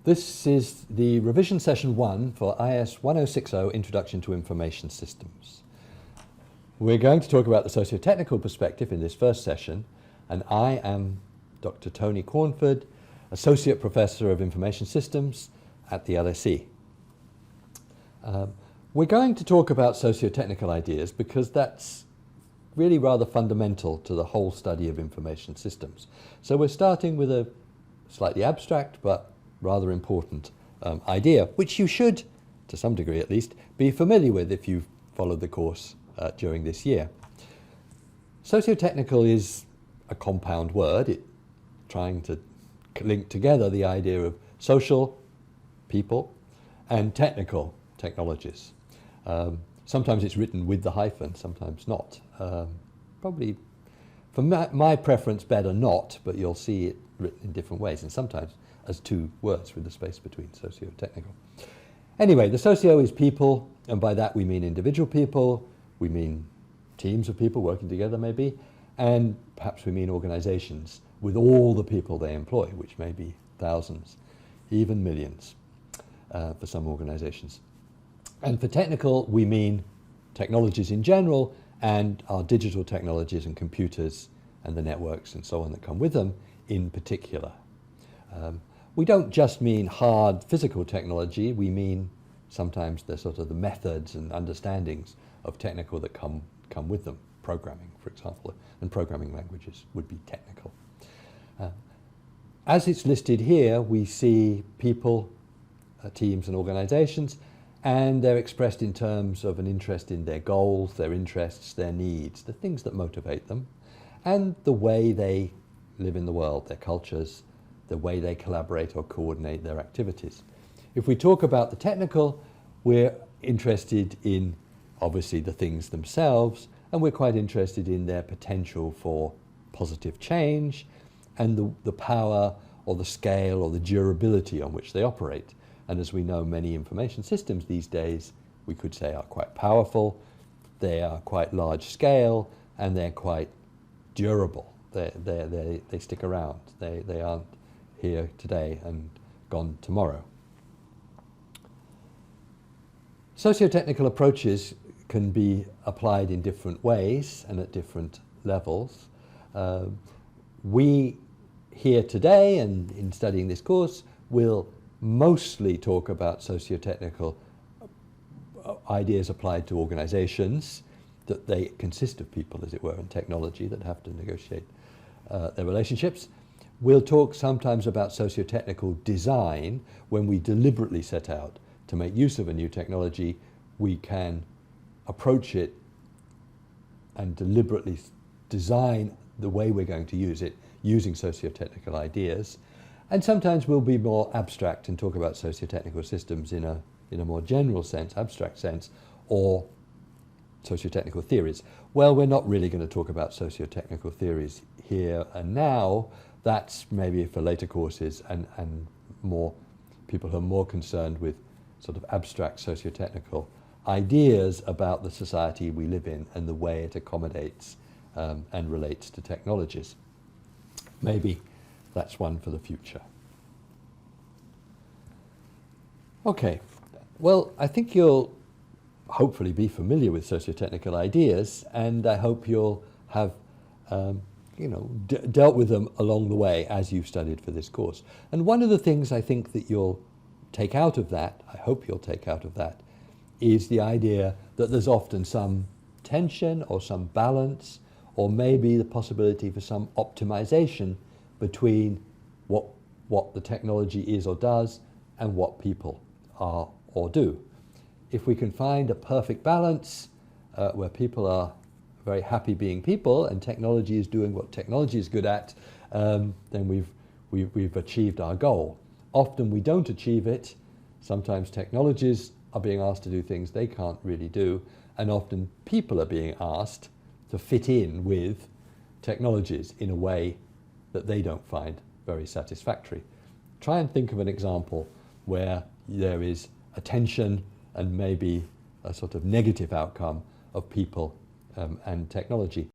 This is the revision session 1 for IS1060 Introduction to Information Systems. We're going to talk about the socio-technical perspective in this first session, and I am Dr. Tony Cornford, Associate Professor of Information Systems at the LSE. We're going to talk about socio-technical ideas because that's really rather fundamental to the whole study of information systems. So we're starting with a slightly abstract but rather important idea, which you should, to some degree at least, be familiar with if you've followed the course during this year. Socio-technical is a compound word, trying to link together the idea of social, people, and technical, technologies. Sometimes it's written with the hyphen, sometimes not. Probably, for my preference, better not, but you'll see it written in different ways, and sometimes as two words with the space between, socio-technical. Anyway, the socio is people, and by that we mean individual people, we mean teams of people working together maybe, and perhaps we mean organizations with all the people they employ, which may be thousands, even millions for some organizations. And for technical, we mean technologies in general and our digital technologies and computers and the networks and so on that come with them in particular. We don't just mean hard physical technology, we mean sometimes the sort of the methods and understandings of technical that come with them. Programming, for example, and programming languages would be technical. As it's listed here, we see people, teams and organizations, and they're expressed in terms of an interest in their goals, their interests, their needs, the things that motivate them, and the way they live in the world, their cultures, the way they collaborate or coordinate their activities. If we talk about the technical, we're interested in obviously the things themselves, and we're quite interested in their potential for positive change and the power or the scale or the durability on which they operate. And as we know, many information systems these days, we could say, are quite powerful, they are quite large scale, and they're quite durable. They stick around. They aren't here today and gone tomorrow. Socio-technical approaches can be applied in different ways and at different levels. We here today and in studying this course will mostly talk about socio-technical ideas applied to organizations, that they consist of people, as it were, and technology that have to negotiate their relationships. We'll talk sometimes about socio-technical design. When we deliberately set out to make use of a new technology, we can approach it and deliberately design the way we're going to use it using socio-technical ideas. And sometimes we'll be more abstract and talk about socio-technical systems in a more general sense, abstract sense, or socio-technical theories. Well, we're not really going to talk about socio-technical theories here and now. That's maybe for later courses and more people who are more concerned with sort of abstract socio-technical ideas about the society we live in and the way it accommodates and relates to technologies. Maybe that's one for the future. Okay, well, I think you'll hopefully be familiar with socio-technical ideas, and I hope you'll have dealt with them along the way as you've studied for this course. And one of the things I think that you'll take out of that, I hope you'll take out of that, is the idea that there's often some tension or some balance, or maybe the possibility for some optimization between what the technology is or does and what people are or do. If we can find a perfect balance where people are very happy being people and technology is doing what technology is good at, then we've achieved our goal. Often we don't achieve it. Sometimes technologies are being asked to do things they can't really do, and often people are being asked to fit in with technologies in a way that they don't find very satisfactory. Try and think of an example where there is a tension and maybe a sort of negative outcome of people and technology.